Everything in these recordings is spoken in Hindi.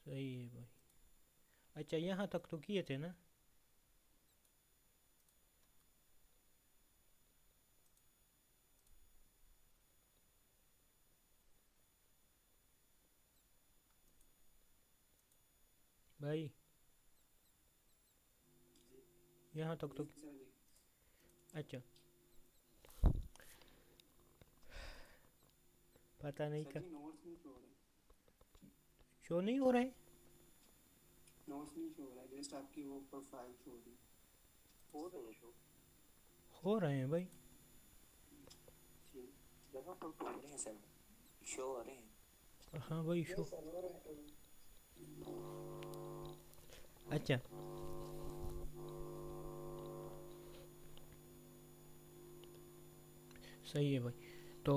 सही है भाई। अच्छा यहाँ तक तो किए थे ना? भाई यहाँ तक तो। जी सर जी। अच्छा, पता नहीं सर क्या। जी नोट्स नहीं शो हो रहे। शो नहीं हो रहा है? नोट्स नहीं शो हो रहा है, जस्ट आपकी वो प्रोफाइल शो हो रही है। हो रहे हैं शो। हो रहे हैं भाई। जी। यहाँ पर तो हो रहे हैं सर, शो हो रहे हैं। हाँ भाई ये शो। सर्वर है तो। अच्छा, सही है भाई। तो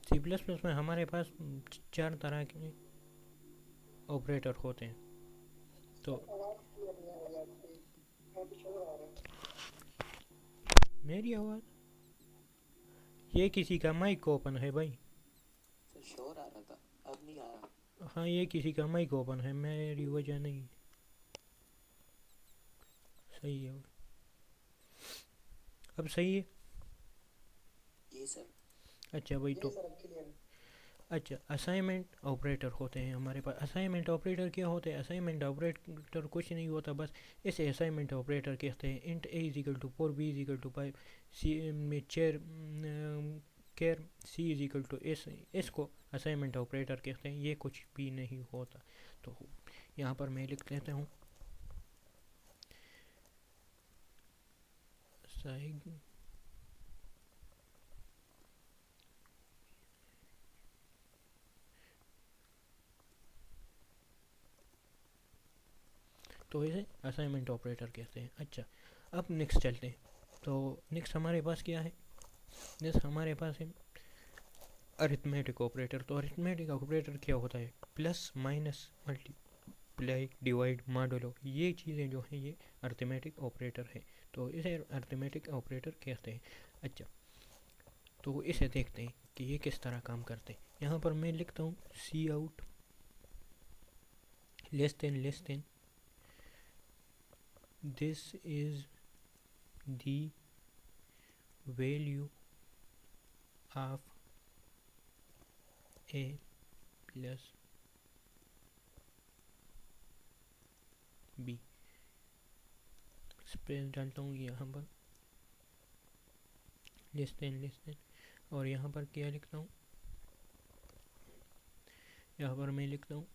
सी प्लस प्लस में हमारे पास चार तरह के ऑपरेटर होते हैं। तो सर आवाज क्लियर नहीं आ रही आपकी, बहुत शोर आ रहा है। मेरी आवाज़, ये किसी का माइक ओपन है भाई। सर शोर आ रहा था, अब नहीं आ रहा। हाँ ये किसी का माइक ओपन है, मेरी वजह नहीं। सही है भाई। अब सही है। जी सर। अच्छा भाई, ये तो सर अब क्लियर है। अच्छा असाइनमेंट ऑपरेटर होते हैं हमारे पास। असाइनमेंट ऑपरेटर क्या होते हैं? असाइनमेंट ऑपरेटर कुछ नहीं होता, बस इसे असाइनमेंट ऑपरेटर कहते हैं। Int A is equal to 4, B is equal to 5, C में char care, C is equal to S, इसको असाइनमेंट ऑपरेटर कहते हैं। ये कुछ भी नहीं होता। तो यहाँ पर मैं लिख लेता हूँ असाइन। तो इसे असाइनमेंट ऑपरेटर कहते हैं। अच्छा, अब नेक्स्ट चलते हैं। तो नेक्स्ट हमारे पास क्या है? नेक्स्ट हमारे पास है अरिथमेटिक ऑपरेटर। तो अरिथमेटिक ऑपरेटर क्या होता है? Plus minus multiply divide modulo, ये चीज़ें जो हैं ये अरिथमेटिक ऑपरेटर है। तो इसे अरिथमेटिक ऑपरेटर कहते हैं। अच्छा, तो इसे देखते हैं कि ये किस तरह काम करते हैं। यहाँ पर मैं लिखता हूँ cout less than this is the value of A plus B. Space डालता हूँ यहाँ पर, लेस देन, और यहाँ पर क्या लिखता हूँ? यहाँ पर मैं लिखता हूँ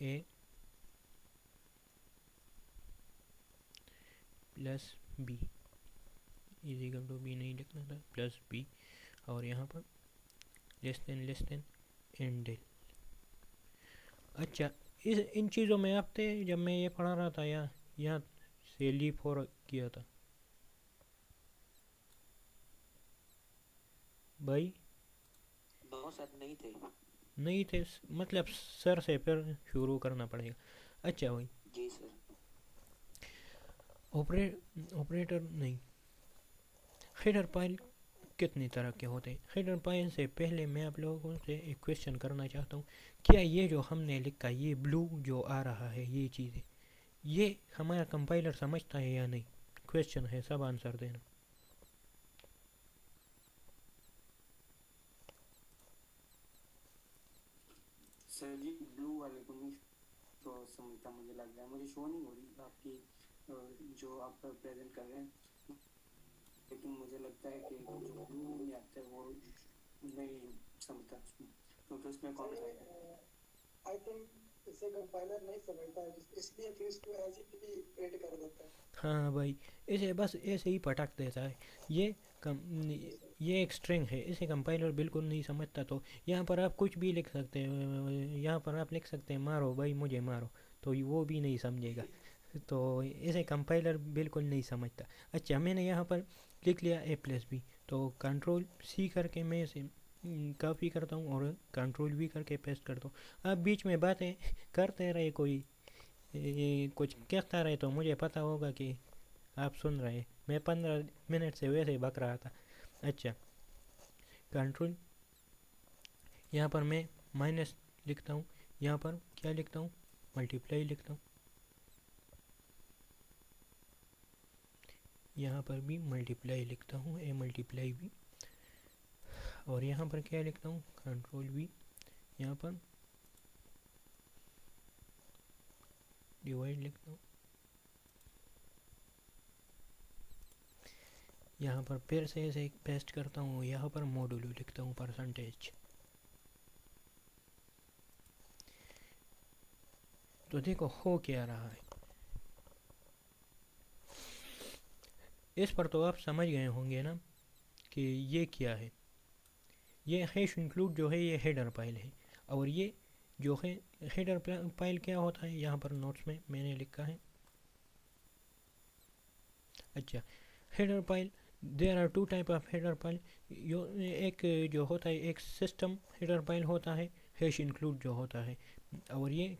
A plus B is equal to B नहीं लिखना था, प्लस बी। और यहाँ पर लेस देन एंड। अच्छा, इस इन चीज़ों में आप थे जब मैं ये पढ़ा रहा था, या यहाँ से लीप हो किया था भाई? दोनों सर नहीं थे। नहीं थे, मतलब सर से फिर शुरू करना पड़ेगा। अच्छा भाई, जी सर। ऑपरेटर नहीं, हेडर फाइल कितनी तरह के होते हैं? हेडर फाइल से पहले मैं आप लोगों से एक क्वेश्चन करना चाहता हूँ। क्या ये जो हमने लिखा, ये ब्लू जो आ रहा है, ये चीज़ें, ये हमारा कंपाइलर समझता है या नहीं? क्वेश्चन है, सब आंसर देना। सर जी ब्लू वाले को नहीं शो समझता, मुझे लग रहा है, मुझे शो नहीं हो रही आपकी जो आप प्रेजेंट कर रहे हैं, लेकिन मुझे लगता है कि जो ब्लू में आता है वो नहीं समझता उसमें, क्योंकि उसमें कॉमेंट आएगा। आई थिंक इसे कंपाइलर नहीं समझता है, इसलिए फिर इसको एज इट भी प्रिंट कर देता है। हाँ भाई, इसे बस ऐसे ही पटक देता है। ये कम ये एक स्ट्रिंग है, इसे कंपाइलर बिल्कुल नहीं समझता। तो यहाँ पर आप कुछ भी लिख सकते हैं। यहाँ पर आप लिख सकते हैं मारो भाई मुझे मारो, तो वो भी नहीं समझेगा। तो इसे कंपाइलर बिल्कुल नहीं समझता। अच्छा, मैंने यहाँ पर लिख लिया ए प्लस बी, तो कंट्रोल सी करके मैं इसे कॉपी करता हूँ और कंट्रोल वी करके पेस्ट करता हूँ। आप बीच में बातें करते रहे, कोई ये कुछ कहता रहे, तो मुझे पता होगा कि आप सुन रहे हैं। मैं 15 मिनट से वैसे ही बक रहा था। अच्छा, कंट्रोल यहाँ पर मैं माइनस लिखता हूँ, यहाँ पर क्या लिखता हूँ, मल्टीप्लाई लिखता हूँ, यहाँ पर भी मल्टीप्लाई लिखता हूँ, ए मल्टीप्लाई भी, और यहाँ पर क्या लिखता हूँ, कंट्रोल भी, यहाँ पर डिवाइड लिखता हूँ, यहाँ पर फिर से ऐसे पेस्ट करता हूँ, यहाँ पर मॉडुलो लिखता हूँ परसेंटेज। तो देखो हो क्या रहा है, इस पर तो आप समझ गए होंगे ना कि ये क्या है। ये हैश इंक्लूड जो है ये हेडर फाइल है, और ये जो है हेडर फाइल क्या होता है, यहाँ पर नोट्स में मैंने लिखा है। अच्छा, header file, there are two type of header file. एक जो होता है एक सिस्टम हेडर फाइल होता है, हैश इंक्लूड जो होता है, और ये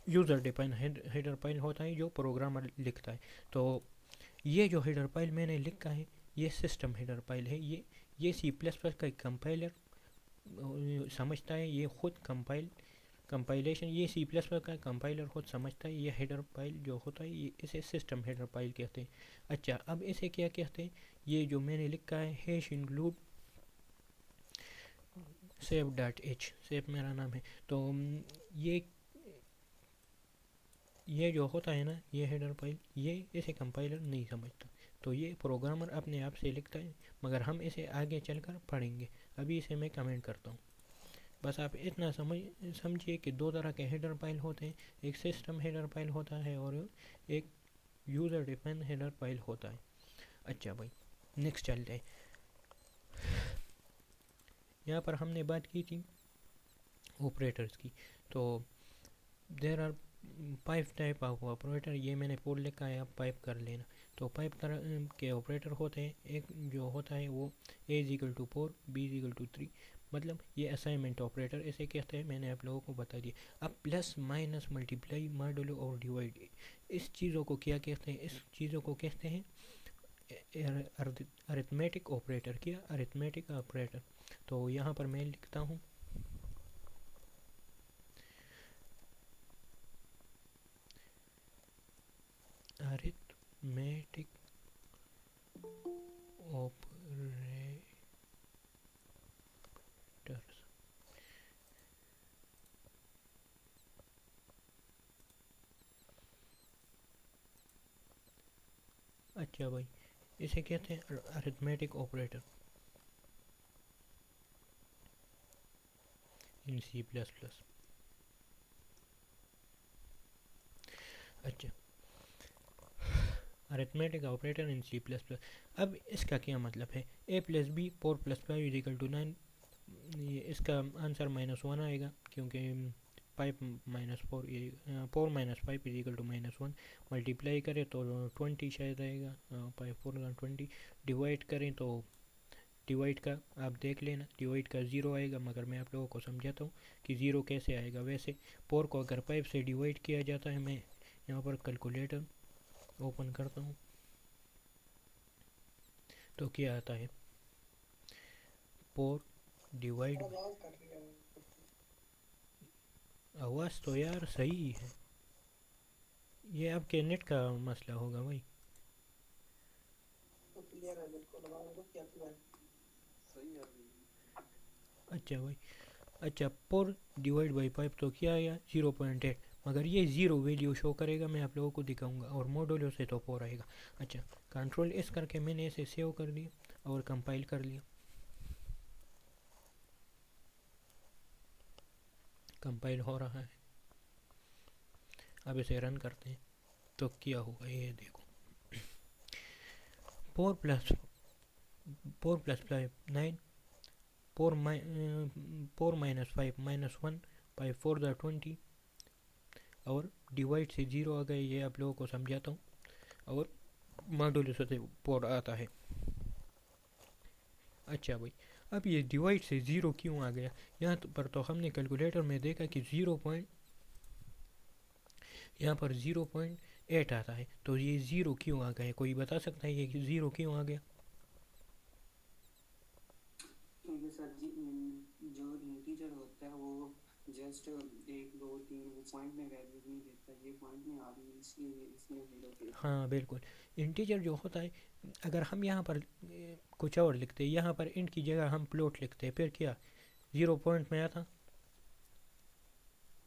यूज़र डिफाइन हेडर फाइल होता है जो प्रोग्रामर लिखता है। तो ये जो हेडर फाइल मैंने लिखा है ये सिस्टम हेडर फाइल है। ये सी प्लस प्लस का कंपाइलर समझता है, ये खुद कंपाइलेशन ये सी प्लस प्लस का कंपाइलर खुद समझता है। ये हेडर फाइल जो होता है ये इसे सिस्टम हेडर फाइल कहते हैं। अच्छा, अब इसे क्या कहते हैं, ये जो मैंने लिखा है hash include save dot H, save मेरा नाम है। तो ये जो होता है ना ये हेडर फाइल, ये इसे कंपाइलर नहीं समझता, तो ये प्रोग्रामर अपने आप से लिखता है, मगर हम इसे आगे चलकर पढ़ेंगे। अभी इसे मैं कमेंट करता हूँ। बस आप इतना समझिए कि दो तरह के हेडर फाइल होते हैं, एक सिस्टम हेडर फाइल होता है और एक यूज़र डिफाइंड हेडर फाइल होता है। अच्छा भाई, नेक्स्ट चलते हैं। यहाँ पर हमने बात की थी ऑपरेटर्स की। तो there are 5 type of operator, ये मैंने फोर लिखा है, आप पाइप कर लेना। तो 5 तरह के ऑपरेटर होते हैं। एक जो होता है वो a is equal to 4, b is equal to 3, मतलब ये असाइनमेंट ऑपरेटर इसे कहते हैं, मैंने आप लोगों को बता दिया। अब प्लस माइनस मल्टीप्लाई मॉडुलो और डिवाइड, इस चीज़ों को क्या कहते हैं, इस चीज़ों को कहते हैं अरिथमेटिक ऑपरेटर। क्या अरिथमेटिक ऑपरेटर, तो यहाँ पर मैं लिखता हूँ अरिथमेटिक ऑपरेटर्स। अच्छा भाई, इसे कहते हैं arithmetic operator in C plus plus. अच्छा, arithmetic operator in C plus plus. अब इसका क्या मतलब है, A plus B 4 plus 5 is equal to 9, इसका आंसर -1 आएगा, क्योंकि 5 minus 4 4 minus 5 is equal to -1। Multiply करें तो 20 शायद आएगा, 5 4 20। डिवाइड करें तो डिवाइड का आप देख लेना, डिवाइड का 0 आएगा, मगर मैं आप लोगों को समझाता हूँ कि 0 कैसे आएगा। वैसे 4 को अगर 5 से डिवाइड किया जाता है, मैं यहाँ पर कैलकुलेटर ओपन करता हूँ तो क्या आता है, 4 डिवाइड। आवाज कर रही है आवाज़ तो यार सही है, ये आपके नेट का मसला होगा भाई। तो क्लियर है, बिल्कुल आवाज तो क्या है, सही है। अच्छा भाई, अच्छा 4 डिवाइड बाई 5 तो क्या आया 0.8, मगर ये 0 वैल्यू शो करेगा, मैं आप लोगों को दिखाऊंगा, और मॉडुलो से तो 4 आएगा। अच्छा, कंट्रोल एस करके मैंने इसे सेव कर दिया और कंपाइल कर लिया। कंपाइल हो रहा है, अब इसे रन करते हैं तो क्या होगा ये देखो, 4 प्लस 5 9, 4 माइनस 5 -1, बाई 4 द 20, और डिवाइड से 0 आ गए, ये आप लोगों को समझाता हूँ, और मॉडुलो से 4 आता है। अच्छा भाई, अब ये डिवाइड से 0 क्यों आ गया, यहाँ पर तो हमने कैलकुलेटर में देखा कि यहाँ पर 0.8 आता है, तो ये 0 क्यों आ गया, कोई बता सकता है ये 0 क्यों आ गया? ठीक है सर जी, जो इंटीजर होता है वो जस्ट 1 2 3 वो पॉइंट में वैल्यू नहीं देता, ये पॉइंट में आ रही है इसलिए इसमें 0 दे रहा है। हाँ बिल्कुल। इंटीजर जो होता है, अगर हम यहाँ पर कुछ और लिखते हैं, यहाँ पर इंट की जगह हम प्लॉट लिखते हैं, फिर क्या 0 पॉइंट में आता?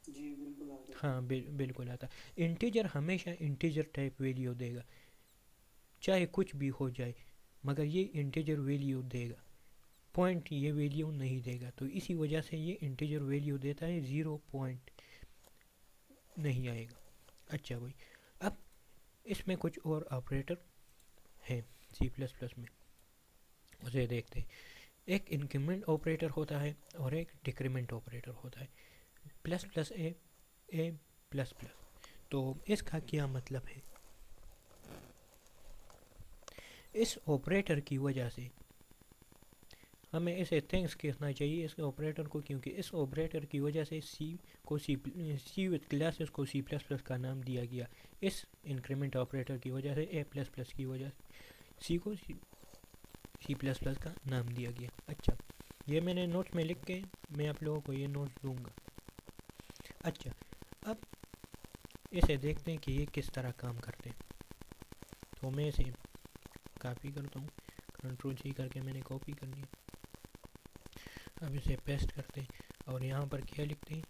जी बिल्कुल आ जाता हाँ है। बिल्कुल आता। इंटीजर हमेशा इंटीजर टाइप वैल्यू देगा, चाहे कुछ भी हो जाए, मगर ये इंटीजर वैल्यू देगा, पॉइंट ये वैल्यू नहीं देगा। तो इसी वजह से ये इंटीजर वैल्यू देता है, 0 पॉइंट नहीं आएगा। अच्छा भाई, अब इसमें कुछ और ऑपरेटर हैं सी प्लस प्लस में, उसे देखते हैं। एक इंक्रीमेंट ऑपरेटर होता है और एक डिक्रीमेंट ऑपरेटर होता है। प्लस प्लस ए प्लस प्लस। तो इसका क्या मतलब है? इस ऑपरेटर की वजह से हमें इसे थैंक्स कहना चाहिए इस ऑपरेटर को, क्योंकि इस ऑपरेटर की वजह से सी विद क्लासेस को सी प्लस प्लस का नाम दिया गया। इस इंक्रीमेंट ऑपरेटर की वजह से ए प्लस प्लस की वजह से सी को सी प्लस प्लस का नाम दिया गया। अच्छा, ये मैंने नोट्स में लिख के मैं आप लोगों को ये नोट्स दूंगा। अच्छा, अब इसे देखते हैं कि ये किस तरह काम करते हैं। तो मैं इसे कॉपी करता हूँ, कंट्रोल सी करके मैंने कॉपी कर लिया। अब इसे पेस्ट करते हैं और यहाँ पर क्या लिखते हैं,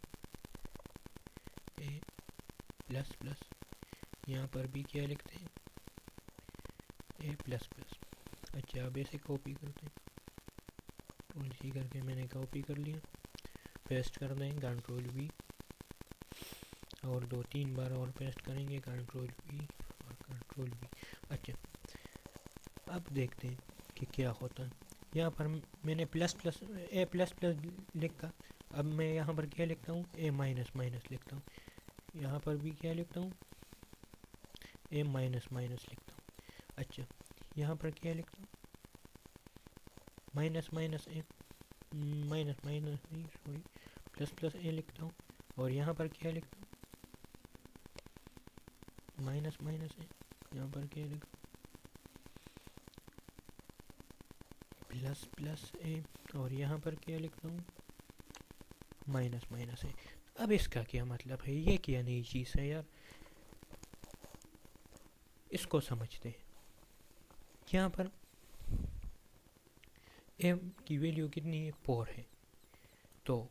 ए प्लस प्लस। यहाँ पर भी क्या लिखते हैं, ए प्लस प्लस। अच्छा, अब इसे कॉपी करते हैं, कंट्रोल सी करके मैंने कॉपी कर लिया, पेस्ट कर दें कंट्रोल वी, और 2 3 बार और पेस्ट करेंगे कंट्रोल वी और कंट्रोल वी। अच्छा, अब देखते हैं कि क्या होता है। यहाँ पर मैंने प्लस प्लस ए प्लस प्लस लिखा, अब मैं यहाँ पर क्या लिखता हूँ, ए माइनस माइनस लिखता हूँ। यहाँ पर भी क्या लिखता हूँ, ए माइनस माइनस लिखता हूँ। अच्छा, यहाँ पर क्या लिखता हूँ, माइनस माइनस ए, माइनस माइनस नहीं सॉरी, प्लस प्लस ए लिखता हूँ। और यहाँ पर क्या लिखता हूँ, माइनस माइनस ए। यहाँ पर क्या लिखता हूँ, प्लस प्लस ए। और यहाँ पर क्या लिखता हूँ, माइनस माइनस ए। अब इसका क्या मतलब है, ये क्या नई चीज़ है यार, इसको समझते हैं। यहाँ पर ए की वैल्यू कितनी है, 4 है। तो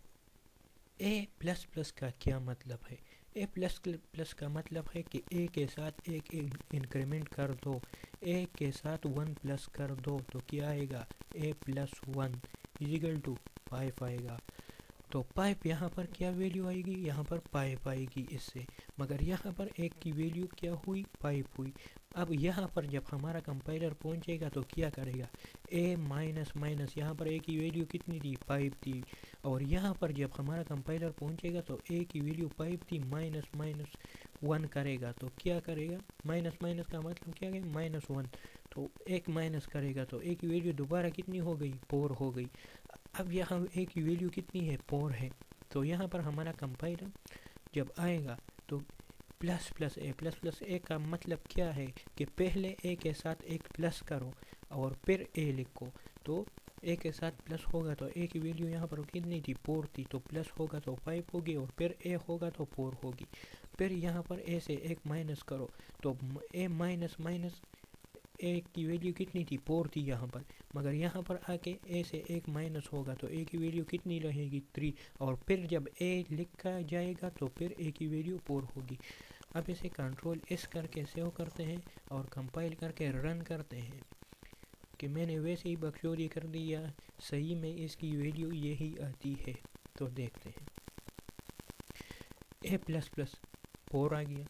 ए प्लस प्लस का क्या मतलब है, ए प्लस प्लस का मतलब है कि ए के साथ एक इंक्रीमेंट कर दो, ए के साथ 1 प्लस कर दो तो क्या आएगा, ए प्लस 1 इजिकल टू 5 आएगा। तो पाइप यहाँ पर क्या वैल्यू आएगी, यहाँ पर पाइप आएगी इससे, मगर यहाँ पर एक की वैल्यू क्या हुई, पाइप हुई। अब यहाँ पर जब हमारा कंपाइलर पहुँचेगा तो क्या करेगा, ए माइनस माइनस, यहाँ पर ए की वैल्यू कितनी थी, पाइप थी। और यहाँ पर जब हमारा कंपाइलर पहुँचेगा तो ए की वैल्यू पाइप थी, माइनस माइनस 1 करेगा तो क्या करेगा, माइनस माइनस का मतलब क्या है, -1। तो एक माइनस करेगा तो ए की वैल्यू दोबारा कितनी हो गई, 4 हो गई। अब यहाँ ए की वैल्यू कितनी है, 4 है। तो यहाँ पर हमारा कंपाइलर जब आएगा तो प्लस प्लस ए का मतलब क्या है कि पहले ए के साथ एक प्लस करो और फिर ए लिखो। तो ए के साथ प्लस होगा तो ए की वैल्यू यहाँ पर कितनी थी, 4 थी। तो प्लस होगा तो 5 होगी और फिर ए होगा तो 4 होगी। फिर यहाँ पर ए से एक माइनस करो तो ए माइनस माइनस ए की वैल्यू कितनी थी, 4 थी यहाँ पर, मगर यहाँ पर आके ए से एक माइनस होगा तो ए की वैल्यू कितनी रहेगी, 3। और फिर जब ए लिखा जाएगा तो फिर ए की वैल्यू 4 होगी। अब इसे कंट्रोल एस करके सेव करते हैं और कंपाइल करके रन करते हैं कि मैंने वैसे ही बकचोदी कर दिया, सही में इसकी वैल्यू यही आती है। तो देखते हैं, ए प्लस प्लस 4 आ गया,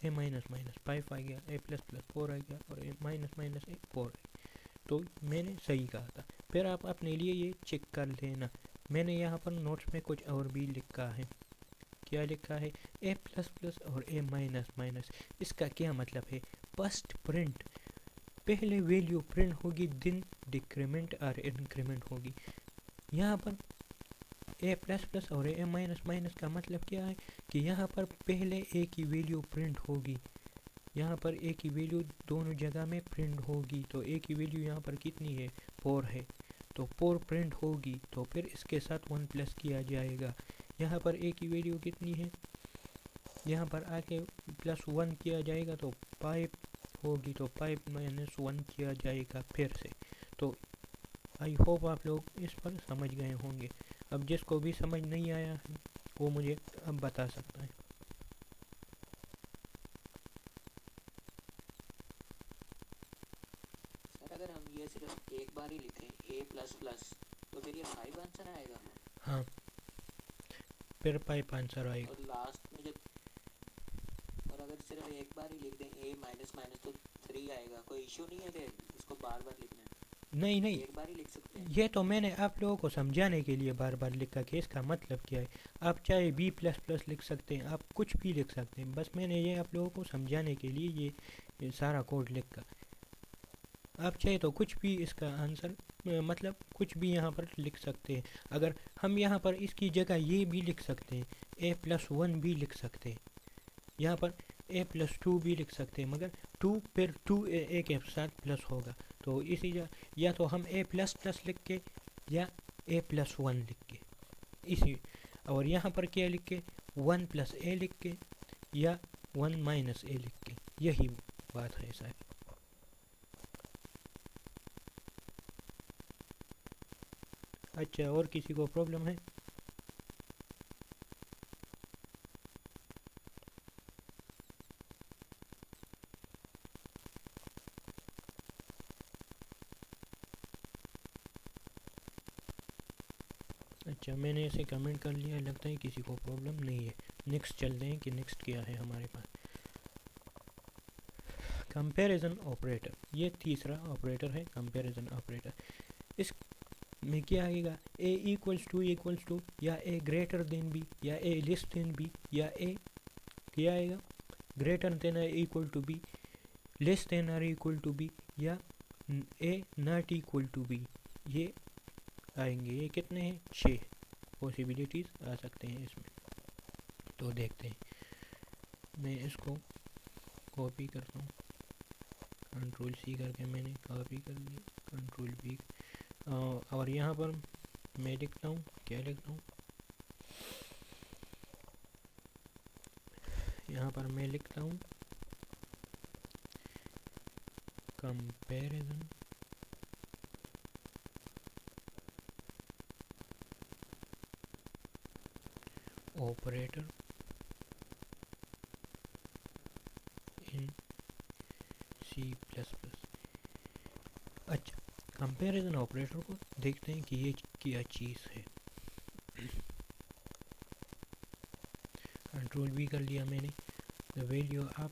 ए माइनस माइनस 5 आ गया, ए प्लस प्लस 4 आ गया और ए माइनस माइनस 4। तो मैंने सही कहा था। फिर आप अपने लिए ये चेक कर लेना। मैंने यहाँ पर नोट्स में कुछ और भी लिखा है। क्या लिखा है, ए प्लस प्लस और ए माइनस माइनस। इसका क्या मतलब है, फर्स्ट प्रिंट, पहले वैल्यू प्रिंट होगी, दिन डिक्रीमेंट और इंक्रीमेंट होगी। यहाँ पर ए प्लस प्लस और ए माइनस माइनस का मतलब क्या है कि यहाँ पर पहले ए की वैल्यू प्रिंट होगी, यहाँ पर ए की वैल्यू दोनों जगह में प्रिंट होगी। तो ए की वैल्यू यहाँ पर कितनी है, 4 है। तो 4 प्रिंट होगी, तो फिर इसके साथ 1 प्लस किया जाएगा। यहाँ पर ए की वैल्यू कितनी है, यहाँ पर आके +1 किया जाएगा तो 5 होगी, तो 5 - 1 किया जाएगा फिर से। तो आई होप आप लोग इस पर समझ गए होंगे। अब जिसको भी समझ नहीं आया है वो मुझे अब बता सकता है। सर अगर हम ये सिर्फ एक बार ही लिखें a++ तो फिर ये 5 आंसर आएगा। हाँ, फिर 5 आंसर आएगा। और लास्ट में जब और अगर सिर्फ एक बार ही लिख दें a तो 3 आएगा। कोई इशू नहीं है फिर इसको बार बार लिखना है? नहीं नहीं, एक बार ही लिख सकते हैं। ये तो मैंने आप लोगों को समझाने के लिए बार बार लिखा कि इसका मतलब क्या है। आप चाहे B++ लिख सकते हैं, आप कुछ भी लिख सकते हैं, बस मैंने ये आप लोगों को समझाने के लिए ये सारा कोड लिखा। आप चाहे तो कुछ भी इसका आंसर मतलब कुछ भी यहाँ पर लिख सकते हैं। अगर हम यहाँ पर इसकी जगह ये भी लिख सकते हैं, a+1 भी लिख सकते हैं, यहाँ पर a+2 भी लिख सकते हैं, मगर 2 फिर 2 a के साथ प्लस होगा, तो इसी या तो हम a++ लिख के या a+1 लिख के इसी, और यहाँ पर क्या लिख के 1 + a लिख के या 1 - a लिख के, यही बात है सारी। अच्छा, और किसी को प्रॉब्लम है? अच्छा, मैंने इसे कमेंट कर लिया, लगता है किसी को प्रॉब्लम नहीं है। नेक्स्ट चलते हैं कि नेक्स्ट क्या है हमारे पास। कंपैरिजन ऑपरेटर, ये तीसरा ऑपरेटर है कंपैरिजन ऑपरेटर। इस में क्या आएगा, a = या a ग्रेटर देन b या a लेस देन b या a क्या आएगा, ग्रेटर देन और equal to b, less than और इक्वल टू b या a not equal to b, ये आएंगे। ये कितने हैं, 6 पॉसिबिलिटीज़ आ सकते हैं इसमें। तो देखते हैं, मैं इसको कॉपी करता हूँ, Ctrl+C करके मैंने कॉपी कर लिया, Ctrl+V, और यहाँ पर मैं लिखता हूँ, क्या लिखता हूँ, यहाँ पर मैं लिखता हूँ कंपैरिजन ऑपरेटर इन C++। अच्छा, कंपैरिजन ऑपरेटर को देखते हैं कि ये क्या चीज़ है। Ctrl+V कर लिया मैंने, the value of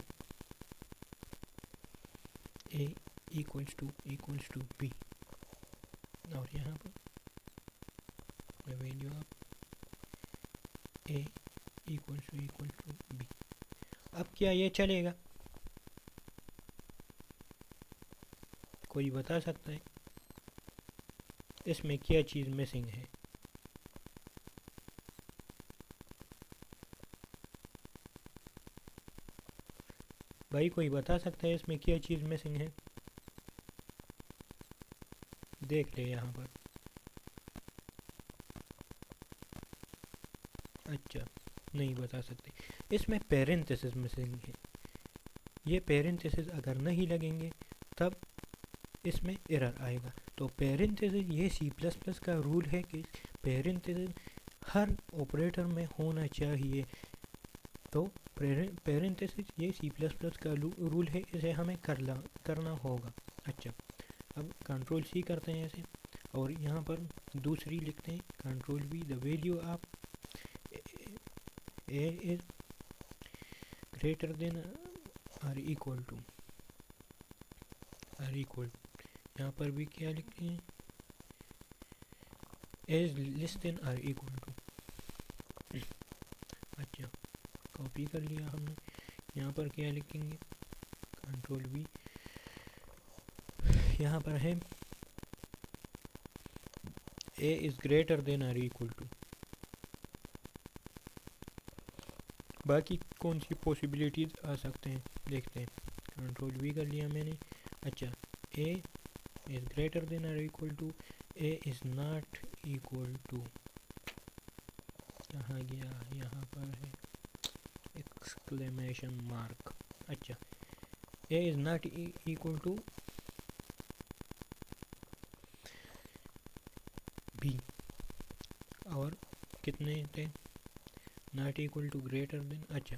a = b, और यहाँ पर the value of a = b। अब क्या ये चलेगा, कोई बता सकता है इसमें क्या चीज़ मिसिंग है? भाई कोई बता सकता है इसमें क्या चीज़ मिसिंग है? देख ले यहाँ पर। अच्छा, नहीं बता सकते, इसमें पेरेंथेसिस मिसिंग है। ये पेरेंथेसिस अगर नहीं लगेंगे तब इसमें एरर आएगा। तो पेरेंथेसिस, ये C++ का रूल है कि पेरेंथेसिस हर ऑपरेटर में होना चाहिए। तो पेरेंथेसिस ये C++ का रूल है, इसे हमें करना होगा। अच्छा, अब Ctrl+C करते हैं ऐसे, और यहाँ पर दूसरी लिखते हैं Ctrl+V, the value of a is greater than और इक्वल टू, यहाँ पर भी क्या लिखते हैं, एज लेस देन और इक्वल टू। अच्छा, कॉपी कर लिया हमने, यहाँ पर क्या लिखेंगे, Ctrl+V, यहाँ पर है a इज ग्रेटर देन और इक्वल टू। बाकी कौन सी पॉसिबिलिटीज़ आ सकते हैं देखते हैं। Ctrl+V कर लिया मैंने। अच्छा, a इज ग्रेटर देन और equal to A is not equal to, कहाँ गया, यहाँ पर है एक्सक्लेमेशन मार्क। अच्छा, A is not equal to B, और कितने थे, not equal to greater than, अच्छा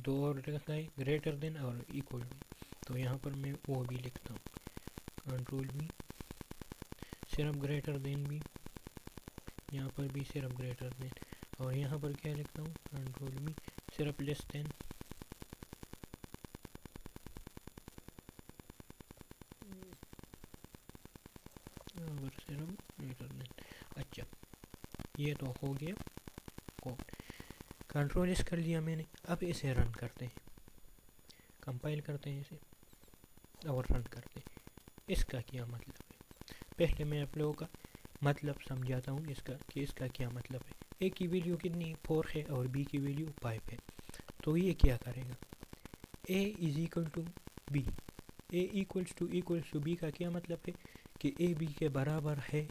दो और रखा है, ग्रेटर देन और इक्वल टू, तो यहाँ पर मैं वो भी लिखता हूँ, कंट्रोल भी, सिर्फ ग्रेटर देन भी, यहाँ पर भी सिर्फ ग्रेटर देन, और यहाँ पर क्या लिखता हूँ, कंट्रोल भी, सिर्फ लेस देन, और सिर्फ ग्रेटर देन। अच्छा, ये तो हो गया कोड, कंट्रोल इस कर लिया मैंने। अब इसे रन करते हैं, कंपाइल करते हैं इसे और रन करते हैं। इसका क्या मतलब है, पहले मैं आप लोगों का मतलब समझाता हूँ इसका, कि इसका क्या मतलब है। ए की वैल्यू कितनी 4 है और बी की वैल्यू 5 है, तो ये क्या करेगा, A is equal to B, A equals to B का क्या मतलब है कि ए बी के बराबर है,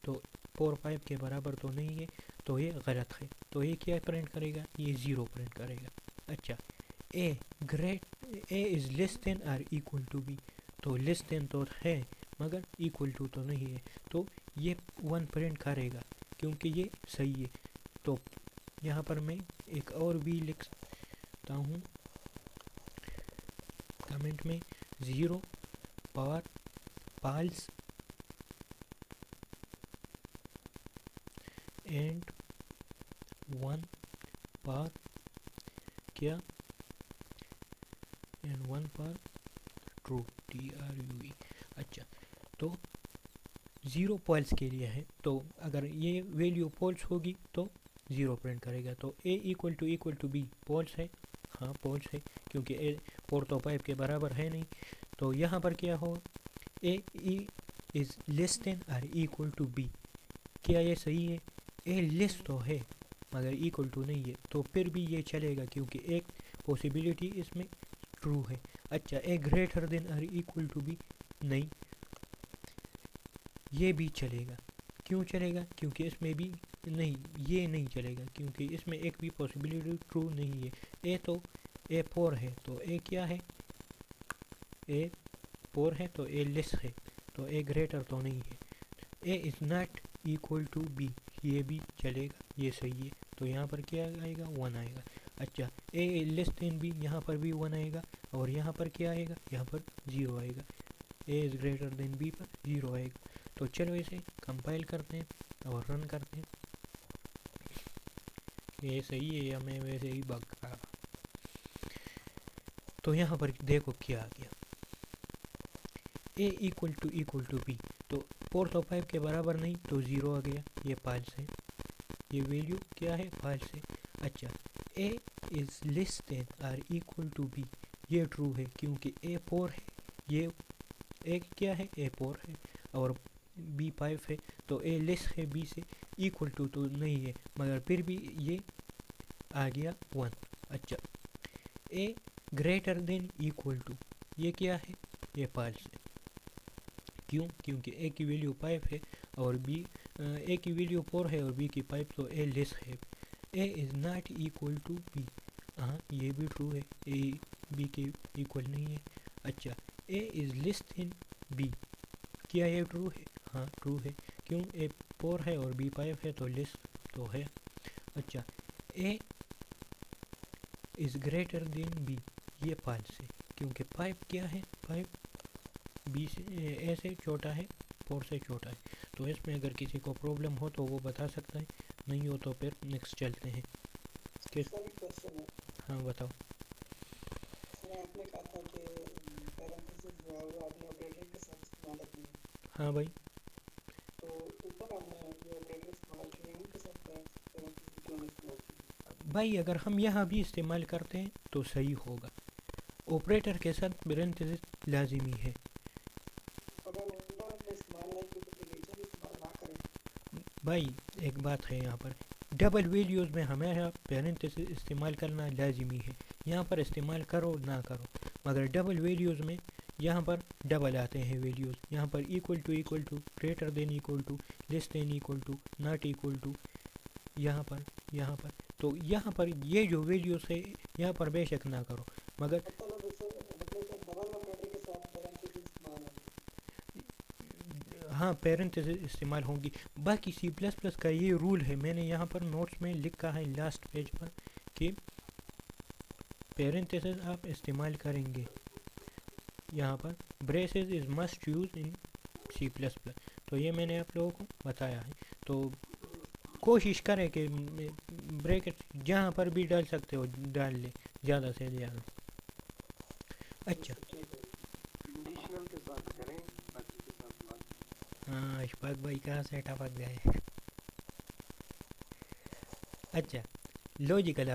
तो 4 5 के बराबर तो नहीं है, तो ये गलत है, तो ये क्या प्रिंट करेगा, ये 0 प्रिंट करेगा। अच्छा, ए इज़ लेस देन और इक्वल टू बी, तो लेस देन तो है मगर इक्वल टू तो नहीं है, तो ये 1 प्रिंट करेगा क्योंकि ये सही है। तो यहाँ पर मैं एक और भी लिख सकता हूँ कमेंट में, 0 पावर पाल्स एंड 1 पावर क्या, एंड 1 पावर ट्रू, TRUE। अच्छा, तो 0 पॉल्स के लिए है, तो अगर ये वैल्यू पॉल्स होगी तो 0 प्रिंट करेगा। तो A equal to B Paul's है, हाँ पॉल्स है, क्योंकि ए 4 तो 5 के बराबर है नहीं। तो यहाँ पर क्या हो, ए इज़ लेस देन और इक्वल टू बी, क्या ये सही है, ए लेस तो है मगर इक्वल टू नहीं है, तो फिर भी ये चलेगा क्योंकि एक पॉसिबिलिटी इसमें ट्रू है। अच्छा, ए ग्रेटर देन और इक्वल टू बी नहीं, ये भी चलेगा, क्यों चलेगा, क्योंकि इसमें भी नहीं, ये नहीं चलेगा क्योंकि इसमें एक भी पॉसिबिलिटी ट्रू नहीं है। ए तो ए 4 है, तो ए क्या है, ए 4 है तो ए लेस है, तो ए ग्रेटर तो नहीं है। A is not equal to B, ये भी चलेगा, ये सही है, तो यहाँ पर क्या आएगा, 1 आएगा। अच्छा, ए लेस देन बी, यहाँ पर भी 1 आएगा, और यहाँ पर क्या आएगा, यहाँ पर 0 आएगा। A is greater than B पर 0 आएगा। तो चलो इसे कंपाइल करते हैं और रन करते हैं, ये सही है या मैं वैसे ही बग रहा। तो यहाँ पर देखो क्या आ गया, ए इक्वल टू बी, तो 4 तो 5 के बराबर नहीं, तो 0 आ गया, ये फॉल्स है, ये वैल्यू क्या है, फॉल्स है। अच्छा, ए इज़ लेस देन और इक्वल टू बी, ये ट्रू है क्योंकि ए 4 है, ये ए क्या है, ए 4 है और बी 5 है, तो ए लेस है बी से, इक्वल टू तो नहीं है मगर फिर भी ये आ गया 1। अच्छा, ए ग्रेटर देन इक्वल टू, ये क्या है, ये फॉल्स है, क्यों, क्योंकि ए की वैल्यू 5 है और बी ए की वैल्यू 4 है और बी की 5, तो ए लेस है। A is not equal to B, हाँ ये भी ट्रू है, ए बी के इक्वल नहीं है। अच्छा, A is less than B, क्या ये ट्रू है, हाँ ट्रू है, क्यों, ए 4 है और बी 5 है, तो लेस तो है। अच्छा, A is greater than B, ये फॉल्स है क्योंकि 5 क्या है, 5 बी से ए से छोटा है, 4 से छोटा है। तो इसमें अगर किसी को प्रॉब्लम हो तो वो बता सकता है, नहीं हो तो फिर नेक्स्ट चलते हैं। किस, इसका भी क्वेश्चन है। हाँ बताओ। इसमें आपने कहा था कि पैरेंथेसिस जो है वो आपने ऑपरेटर के साथ इस्तेमाल करनी है, हाँ भाई, तो ऊपर हमने जो ऑपरेटर इस्तेमाल किए हैं उनके साथ पैरेंथेसिस क्यों नहीं इस्तेमाल किए? भाई अगर हम यहाँ भी इस्तेमाल करते हैं तो सही होगा, ऑपरेटर के साथ पैरेंथेसिस लाजिमी है। अगर ऊपर हमने इस्तेमाल नहीं किया तो फिर नीचे भी इस्तेमाल ना करें। भाई एक बात है, यहाँ पर डबल वैल्यूज़ में हमेशा पैरेंथेसिस इस्तेमाल करना लाजिमी है, यहाँ पर इस्तेमाल करो ना करो, मगर डबल वैल्यूज़ में यहाँ पर डबल आते हैं वैल्यूज़, यहाँ पर equal to, greater than equal to, less than equal to, not equal to, यहाँ पर तो यहाँ पर ये जो वैल्यूज़ है यहाँ पर बेशक ना करो, मगर मतलब इसे मतलब कि डबल ऑपरेटर के साथ पैरेंथेसिस इस्तेमाल होंगे। हाँ पेरेंथेसिस इस्तेमाल होंगी। बाकी सी प्लस प्लस का ये रूल है, मैंने यहाँ पर नोट्स में लिखा है लास्ट पेज पर कि पेरेंथेसिस आप इस्तेमाल करेंगे। यहाँ पर braces is must use in C plus plus, तो ये मैंने आप लोगों को बताया है। तो कोशिश करें कि ब्रैकेट जहाँ पर भी डाल सकते हो डाल ले, ज़्यादा से ज़्यादा। अच्छा कंडीशनल के साथ करें, बाकी के साथ बात। हाँ अशफाक भाई कहाँ से टपक गए। अच्छा लॉजिकल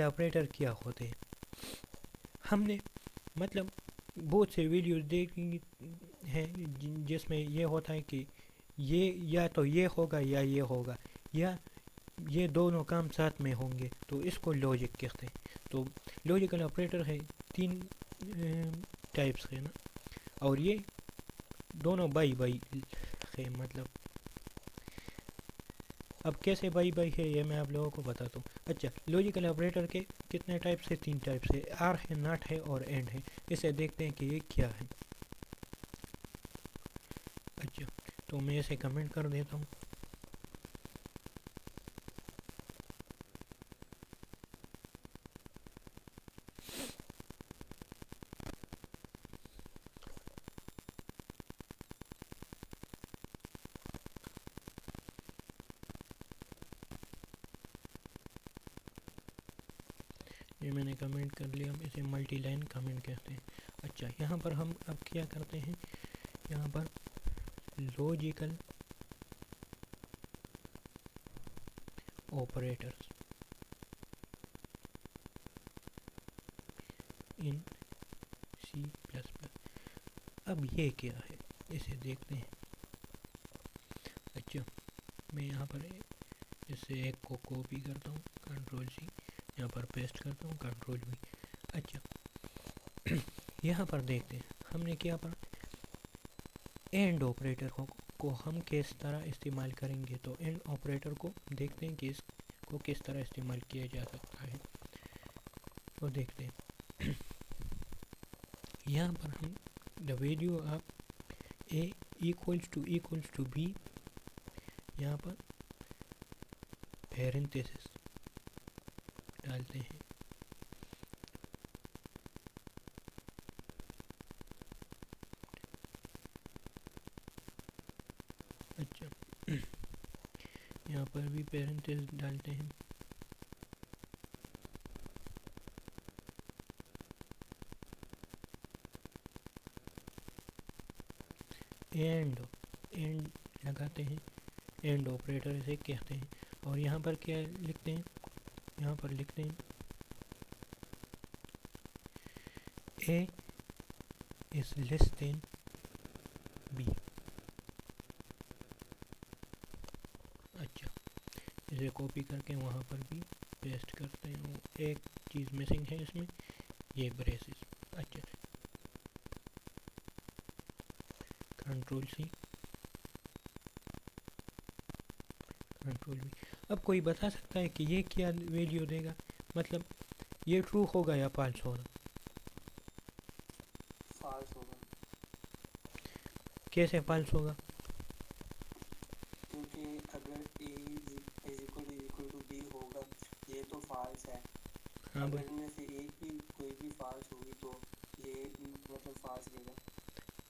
ऑपरेटर क्या होते हैं? हमने मतलब बहुत से वीडियोस देखी हैं जिसमें ये होता है कि ये या तो ये होगा या ये होगा, या ये दोनों काम साथ में होंगे, तो इसको लॉजिक कहते हैं। तो लॉजिकल ऑपरेटर है 3 टाइप्स है ना, और ये दोनों बाई है। मतलब अब कैसे बाई है ये मैं आप लोगों को बताता हूँ। अच्छा लॉजिकल ऑपरेटर के कितने टाइप्स है? 3 टाइप्स है, आर है, नॉट है और एंड है। इसे देखते हैं कि ये क्या है। अच्छा तो मैं इसे कमेंट कर देता हूँ। ये मैंने कमेंट कर लिया, हम इसे मल्टी लाइन कमेंट कहते हैं। अच्छा यहाँ पर हम अब क्या करते हैं, यहाँ पर logical operators in C plus plus. अब ये क्या है इसे देखते हैं। अच्छा मैं यहाँ पर इससे एक को कॉपी करता हूँ, कंट्रोल सी, यहाँ पर पेस्ट करता हूँ, कंट्रोल वी। अच्छा यहाँ पर देखते हैं हमने क्या पर एंड ऑपरेटर को हम किस तरह इस्तेमाल करेंगे। तो एंड ऑपरेटर को देखते हैं कि इसको किस तरह इस्तेमाल किया जा सकता है। तो देखते हैं यहाँ पर हम the value of A equals to B, यहाँ पर पेरेंथेसिस डालते हैं। अच्छा यहाँ पर भी पेरेंथेसिस डालते हैं। एंड लगाते हैं, एंड ऑपरेटर इसे कहते हैं। और यहाँ पर क्या लिखते हैं, यहाँ पर लिखते हैं ए इज लेस देन बी। अच्छा इसे कॉपी करके वहाँ पर भी पेस्ट करते हैं। एक चीज़ मिसिंग है इसमें, ये ब्रेसेस। अच्छा कंट्रोल सी, कंट्रोल वी। अब कोई बता सकता है कि ये क्या वैल्यू देगा, मतलब ये ट्रू होगा या फॉल्स होगा? फाल्स होगा, कैसे फॉल्स होगा? क्योंकि अगर ए इज इक्वल टू बी होगा, ये तो फाल्स है। हाँ अगर भाई इनमें से एक भी कोई भी फाल्स होगी तो ये मतलब फाल्स देगा।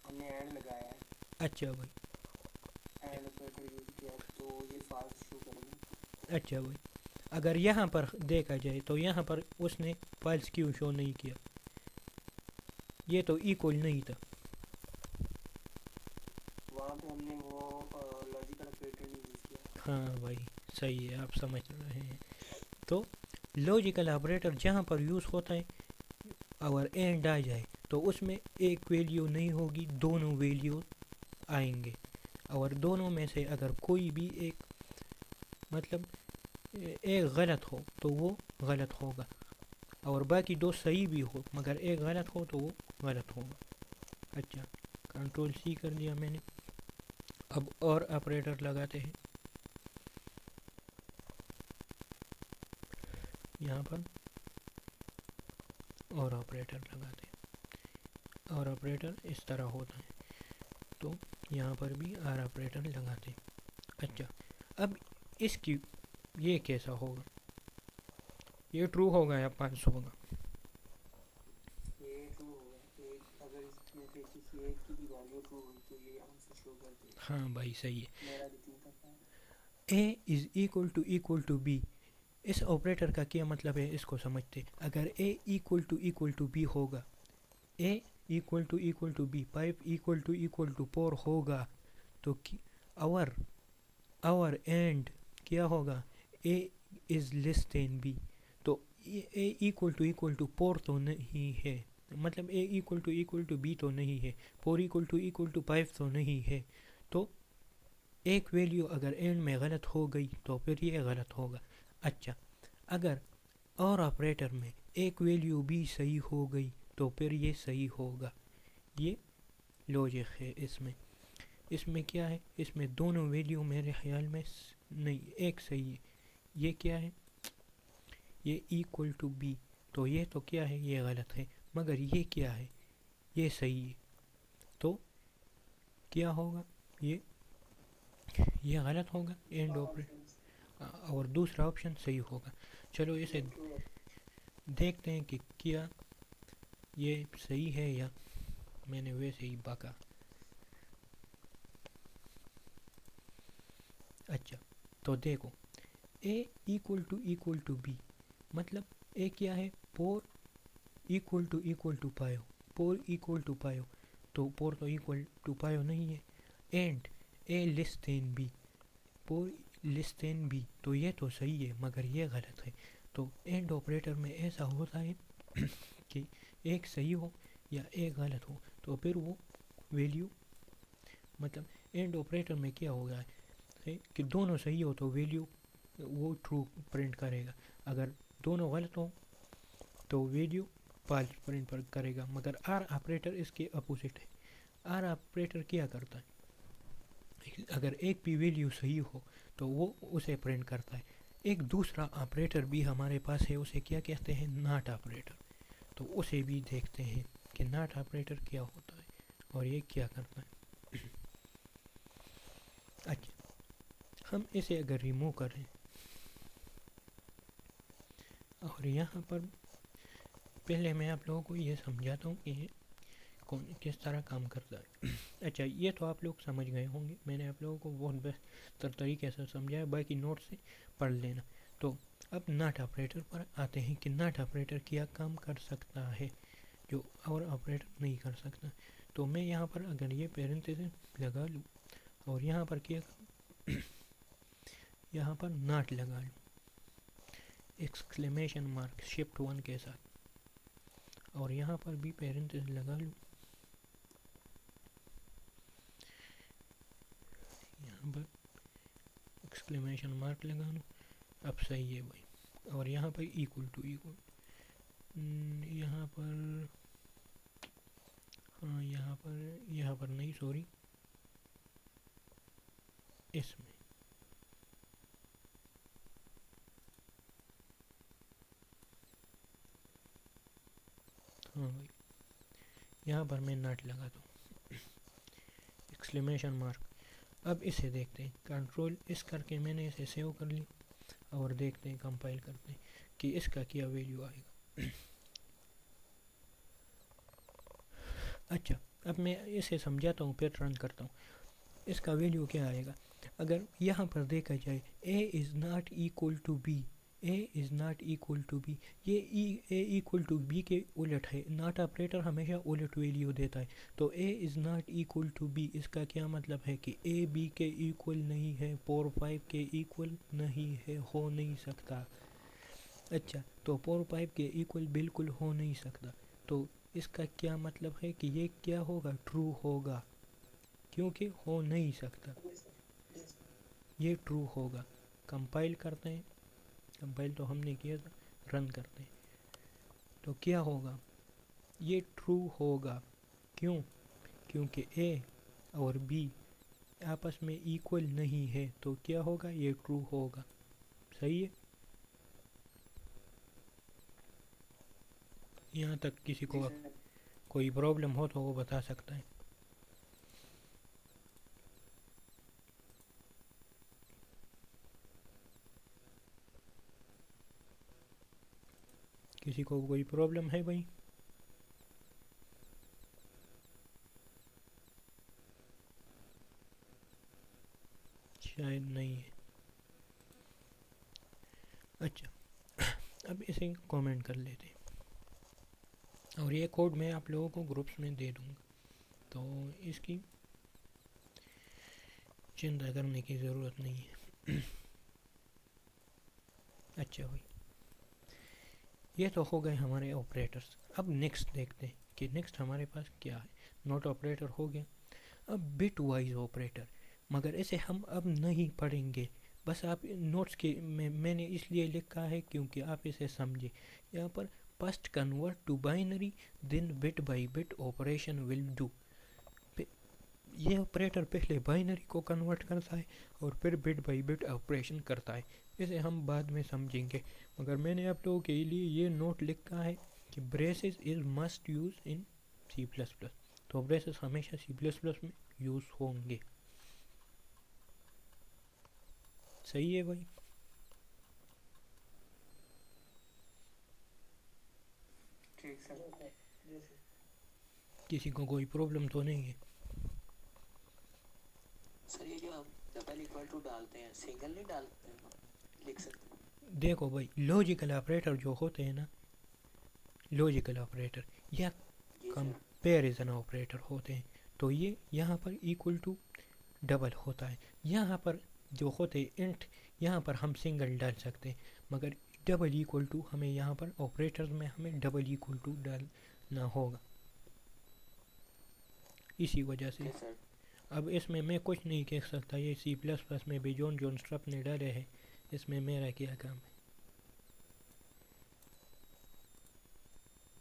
हमने एंड लगाया है, अच्छा भाई, एंड ऑपरेटर यूज किया तो ये फाल्स शो करेगा। अच्छा भाई अगर यहाँ पर देखा जाए तो यहाँ पर उसने फॉल्स क्यों शो नहीं किया? ये तो इक्वल नहीं था। वहाँ पे हमने वो लॉजिकल ऑपरेटर नहीं यूज किया। हाँ भाई सही है, आप समझ रहे हैं। तो लॉजिकल ऑपरेटर जहाँ पर यूज़ होता है, अगर एंड आ जाए तो उसमें एक वैल्यू नहीं होगी, दोनों वैल्यू आएंगे। और दोनों में से अगर कोई भी एक मतलब एक गलत हो तो वो गलत होगा। और बाकी दो सही भी हो मगर एक गलत हो तो वो गलत होगा। अच्छा, कंट्रोल सी कर दिया मैंने। अब और ऑपरेटर लगाते हैं, यहाँ पर और ऑपरेटर लगाते हैं। और ऑपरेटर इस तरह होता है, तो यहाँ पर भी आर ऑपरेटर लगाते हैं। अच्छा, अब इसकी ये कैसा होगा, ये ट्रू होगा या फाल्स होगा? ये ट्रू होगा। एक अगर इसमें से किसी एक की भी वैल्यू ट्रू हुई तो ये आंसर शो कर देगा। हाँ भाई सही है। मेरा भी थिंक करता है। A is equal to B, इस ऑपरेटर का क्या मतलब है इसको समझते। अगर ए इक्वल टू बी होगा, A equal to B, 5 equal to 4 होगा, तो आवर आवर एंड क्या होगा, A is less than B. तो ए इक्वल टू 4 तो नहीं है, मतलब ए इक्वल टू बी तो नहीं है, 4 इक्वल टू 5 तो नहीं है। तो एक वैल्यू अगर एंड में गलत हो गई तो फिर ये गलत होगा। अच्छा, अगर और ऑपरेटर में एक वैल्यू भी सही हो गई तो फिर ये सही होगा। ये लॉजिक है इसमें। इसमें क्या है, इसमें दोनों वैल्यू मेरे ख्याल में नहीं, एक सही है। ये क्या है, ये इक्वल टू बी, तो ये तो क्या है, ये गलत है। मगर ये क्या है, ये सही है। तो क्या होगा, ये गलत होगा एंड ऑपरेटर, और दूसरा ऑप्शन सही होगा। चलो इसे देखते हैं कि क्या ये सही है या मैंने वैसे ही बका। अच्छा, तो देखो ए इक्वल टू बी, मतलब ए क्या है, 4 इक्वल टू पायो, 4 इक्वल टू पायो, तो 4 तो इक्वल टू पायो नहीं है। And A less than B, 4 less than B, तो ये तो सही है मगर ये गलत है। तो एंड ऑपरेटर में ऐसा होता है कि एक सही हो या एक गलत हो, तो फिर वो वैल्यू, मतलब एंड ऑपरेटर में क्या होगा है कि दोनों सही हो तो वैल्यू वो ट्रू प्रिंट करेगा, अगर दोनों गलत हो तो वैल्यू फॉल्स प्रिंट करेगा। मगर आर ऑपरेटर इसके अपोजिट है। आर ऑपरेटर क्या करता है, अगर एक भी वैल्यू सही हो तो वो उसे प्रिंट करता है। एक दूसरा ऑपरेटर भी हमारे पास है, उसे क्या कहते हैं, नॉट ऑपरेटर। तो उसे भी देखते हैं कि नॉट ऑपरेटर क्या होता है और ये क्या करता है। अच्छा, हम इसे अगर रिमूव करें और यहाँ पर पहले मैं आप लोगों को ये समझाता हूँ कि कौन किस तरह काम करता है। अच्छा, ये तो आप लोग समझ गए होंगे, मैंने आप लोगों को बहुत बेहतर तरीके से समझाया, बाकी नोट से पढ़ लेना। तो अब नॉट ऑपरेटर पर आते हैं कि नॉट ऑपरेटर क्या काम कर सकता है जो और ऑपरेटर नहीं कर सकता। तो मैं यहाँ पर अगर ये पेरेंथेसिस लगा लूँ और यहाँ पर क्या यहाँ पर नॉट लगा लूँ एक्सक्लेमेशन मार्क शिफ्ट 1 के साथ, और यहाँ पर भी पेरेंथेसिस लगा लूँ, यहाँ पर एक्सक्लेमेशन मार्क लगा लूँ। अब सही है भाई, और यहाँ पर इक्वल टू यहाँ पर, हाँ यहाँ पर नहीं, सॉरी, इसमें हाँ भाई, यहाँ पर मैं नॉट लगाता हूँ एक्सक्लेमेशन मार्क। अब इसे देखते हैं, कंट्रोल इस करके मैंने इसे सेव कर लिया और देखते हैं, कंपाइल करते हैं कि इसका क्या वैल्यू आएगा। अच्छा, अब मैं इसे समझाता हूँ फिर रन करता हूँ। इसका वैल्यू क्या आएगा, अगर यहाँ पर देखा जाए A is not equal to B, A is not equal to B, ये ए इक्वल टू बी के उलट है। नॉट ऑपरेटर हमेशा उलट वैल्यू देता है। तो A is not equal to B, इसका क्या मतलब है कि ए बी के इक्वल नहीं है, 4 5 के इक्वल नहीं है, हो नहीं सकता। अच्छा, तो 4 5 के इक्वल बिल्कुल हो नहीं सकता। तो इसका क्या मतलब है कि ये क्या होगा, ट्रू होगा, क्योंकि हो नहीं सकता, ये ट्रू होगा। कंपाइल करते हैं, कंपाइल तो हमने किया था, रन करते हैं। तो क्या होगा, ये ट्रू होगा। क्यों? क्योंकि ए और बी आपस में इक्वल नहीं है, तो क्या होगा, ये ट्रू होगा। सही है? यहाँ तक किसी जी को सर। कोई प्रॉब्लम हो तो वो बता सकता है। किसी को कोई प्रॉब्लम है भाई? शायद नहीं है। अच्छा, अब इसे कमेंट कर लेते हैं और ये कोड मैं आप लोगों को ग्रुप्स में दे दूँगा, तो इसकी चिंता करने की ज़रूरत नहीं है। अच्छा भाई, ये तो हो गए हमारे ऑपरेटर्स। अब नेक्स्ट देखते हैं कि नेक्स्ट हमारे पास क्या है। नॉट ऑपरेटर हो गया। अब बिट वाइज ऑपरेटर, मगर इसे हम अब नहीं पढ़ेंगे। बस आप नोट्स के में मैंने इसलिए लिखा है क्योंकि आप इसे समझे। यहाँ पर first convert to binary then bit by bit operation will do. ये ऑपरेटर पहले बाइनरी को कन्वर्ट करता है और फिर बिट बाई बिट ऑपरेशन करता है। इसे हम बाद में समझेंगे, मगर मैंने आप लोगों के लिए ये नोट लिखा है कि braces is must use in C plus plus. तो ब्रेसेस हमेशा सी प्लस प्लस में यूज़ होंगे। सही है भाई? ठीक सर। जी सर। किसी को कोई प्रॉब्लम तो नहीं है? सर ये जो हम डबल इक्वल टू डालते हैं, सिंगल नहीं डालते हैं, लिख सकते हैं। देखो भाई, लॉजिकल ऑपरेटर जो होते हैं ना, लॉजिकल ऑपरेटर या जी सर। कंपैरिजन ऑपरेटर होते हैं, तो ये यहाँ पर इक्वल टू डबल होता है। यहाँ पर जो होते हैं इंट, यहाँ पर हम सिंगल डाल सकते हैं, मगर डबल इक्वल टू हमें यहाँ पर ऑपरेटर्स में हमें डबल इक्वल टू डालना होगा, इसी वजह से। Okay sir. अब इसमें मैं कुछ नहीं कह सकता, ये सी प्लस प्लस में भी जॉन जॉन स्ट्रप ने डाले हैं, इसमें मेरा क्या काम है।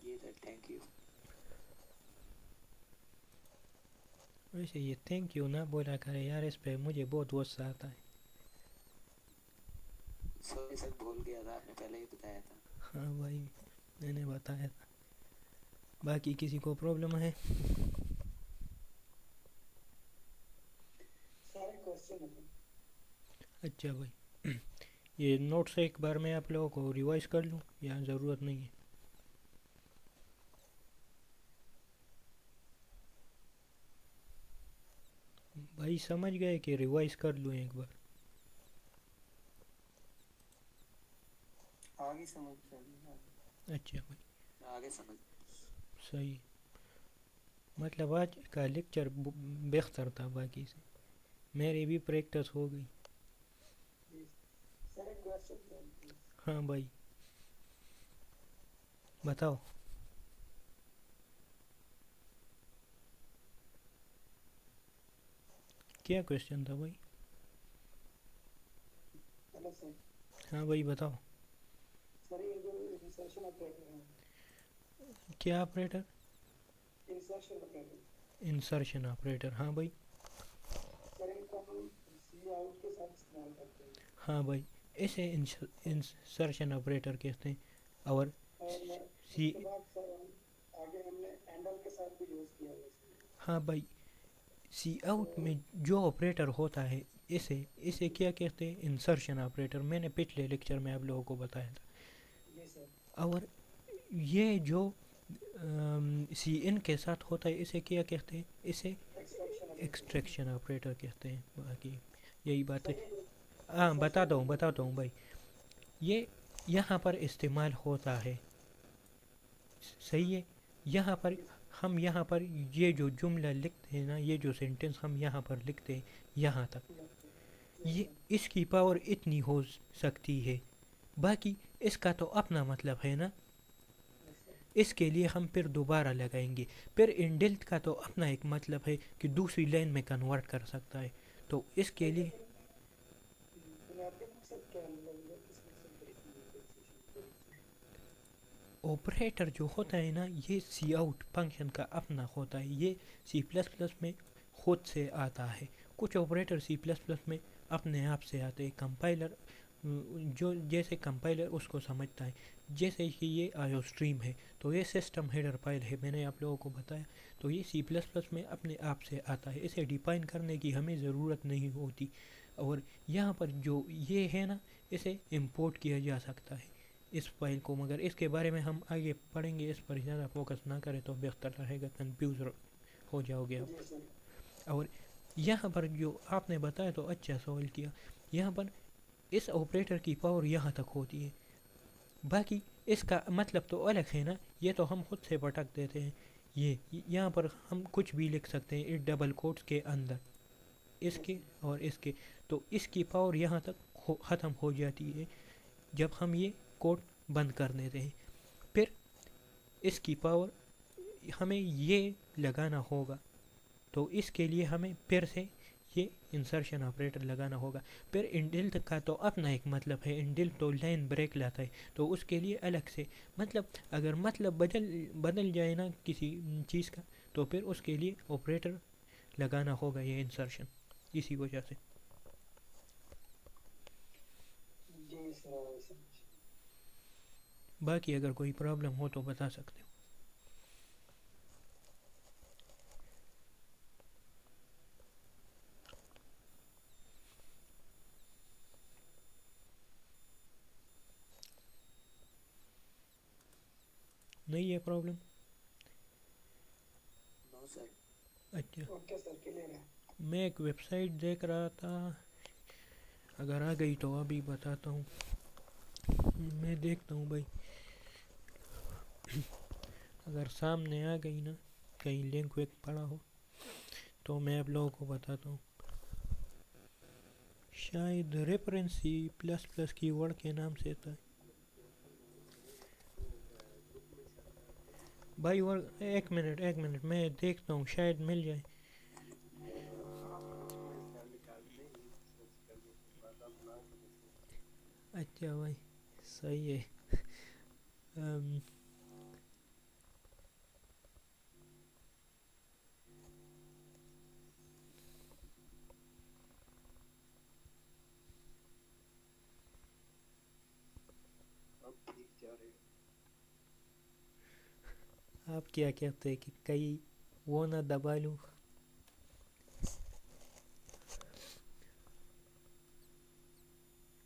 जी सर, थैंक यू। वैसे ये थैंक यू ना बोला करे यार, इस पे मुझे बहुत गुस्सा आता है। सॉरी सर, भूल गया था, आपने पहले ही बताया था। हाँ भाई, मैंने बताया था। बाकी किसी को प्रॉब्लम है? सारे क्वेश्चन है। अच्छा भाई, ये नोट्स एक बार मैं आप लोगों को रिवाइज कर लूँ या ज़रूरत नहीं है? भाई समझ गए कि रिवाइज कर लूँ एक बार? आगे समझ सर। अच्छा भाई, आगे समझ। सही। मतलब आज का लेक्चर बेहतर था बाकी से, मेरी भी प्रैक्टिस हो गई। जी सर, एक क्वेश्चन है। हाँ भाई, बताओ। क्या क्वेश्चन था भाई? Hello sir. हाँ भाई बताओ। सर ये जो इंसर्शन ऑपरेटर है, क्या operator? Insertion operator, insertion operator, हाँ भाई। सर इनको हम सी आउट के साथ इस्तेमाल करते हैं। हाँ भाई, इसे इंसर्शन ऑपरेटर कहते हैं। और और सी, उसके बाद सर हम आगे हमने एंडल के साथ भी यूज़ किया है इसे। हाँ भाई, सी आउट में जो ऑपरेटर होता है, इसे इसे क्या कहते हैं, इंसर्शन ऑपरेटर। मैंने पिछले लेक्चर में आप लोगों को बताया था। जी सर। और ये जो सी इन के साथ होता है, इसे क्या कहते हैं, इसे एक्सट्रैक्शन एक्सट्रैक्शन ऑपरेटर कहते हैं। बाकी यही बात है। सर, ये हाँ बताता हूँ भाई। ये यहाँ पर इस्तेमाल होता है, सही है। यहाँ पर हम यहाँ पर ये जो जुमला लिखते हैं ना, ये जो सेंटेंस हम यहाँ पर लिखते हैं यहाँ तक, ये इसकी पावर इतनी हो सकती है। बाकी इसका तो अपना मतलब है ना, इसके लिए हम फिर दोबारा लगाएंगे। फिर इंडेल्ट का तो अपना एक मतलब है कि दूसरी लाइन में कन्वर्ट कर सकता है, तो इसके लिए बुनियादी मकसद क्या है, मतलब किस मकसद के लिए ऑपरेटर जो होता है ना, ये सी आउट फंक्शन का अपना होता है, ये सी प्लस प्लस में खुद से आता है। कुछ ऑपरेटर सी प्लस प्लस में अपने आप से आते हैं, कंपाइलर जो जैसे कंपाइलर उसको समझता है। जैसे कि ये आयो स्ट्रीम है, तो ये सिस्टम हेडर फाइल है, मैंने आप लोगों को बताया। तो ये सी प्लस प्लस में अपने आप से आता है, इसे डिफाइन करने की हमें ज़रूरत नहीं होती। और यहाँ पर जो ये है ना, इसे इंपोर्ट किया जा सकता है इस फाइल को, मगर इसके बारे में हम आगे पढ़ेंगे, इस पर ज़्यादा फोकस ना करें तो बेहतर रहेगा, कंफ्यूज हो जाओगे आप। जी सर। और यहाँ पर जो आपने बताया तो अच्छा सवाल किया, यहाँ पर इस ऑपरेटर की पावर यहाँ तक होती है, बाकी इसका मतलब तो अलग है ना, ये तो हम खुद से भटक देते हैं। ये यहाँ पर हम कुछ भी लिख सकते हैं इस डबल कोट्स के अंदर, इसके और इसके। तो इसकी पावर यहाँ तक ख़त्म हो जाती है जब हम ये कोड बंद कर देते हैं। फिर इसकी पावर हमें ये लगाना होगा, तो इसके लिए हमें फिर से ये इंसर्शन ऑपरेटर लगाना होगा। फिर इंडिल्ट का तो अपना एक मतलब है, इंडिल्ट तो लाइन ब्रेक लाता है, तो उसके लिए अलग से मतलब, अगर मतलब बदल जाए ना किसी चीज़ का, तो फिर उसके लिए ऑपरेटर लगाना होगा ये इंसर्शन, इसी वजह से। जी सर समझ। बाकी अगर कोई प्रॉब्लम हो तो बता सकते हो। नहीं है प्रॉब्लम? No sir. अच्छा, ओके सर, क्लियर है। मैं एक वेबसाइट देख रहा था, अगर आ गई तो अभी बताता हूँ। मैं देखता हूँ भाई, अगर सामने आ गई ना कहीं लिंक वेक पड़ा हो तो मैं आप लोगों को बताता हूँ। शायद reference C plus plus keyword के नाम से था भाई। वर्ड एक मिनट मैं देखता हूँ, शायद मिल जाए। अच्छा भाई, सही है। अम, आप क्या कहते हैं कि कहीं वो ना दबा लूँ?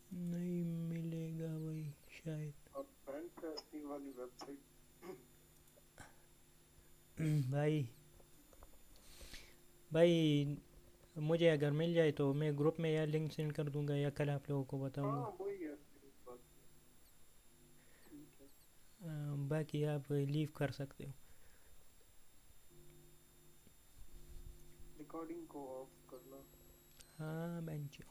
नहीं मिलेगा भाई शायद। और पेन टेस्टिंग वाली वेबसाइट भाई भाई मुझे अगर मिल जाए तो मैं ग्रुप में या लिंक सेंड कर दूंगा, या कल आप लोगों को बताऊंगा। हाँ वही है बात। ठीक है, बाकी आप लीव कर सकते हो। रिकॉर्डिंग को ऑफ करना। हाँ बेंचो।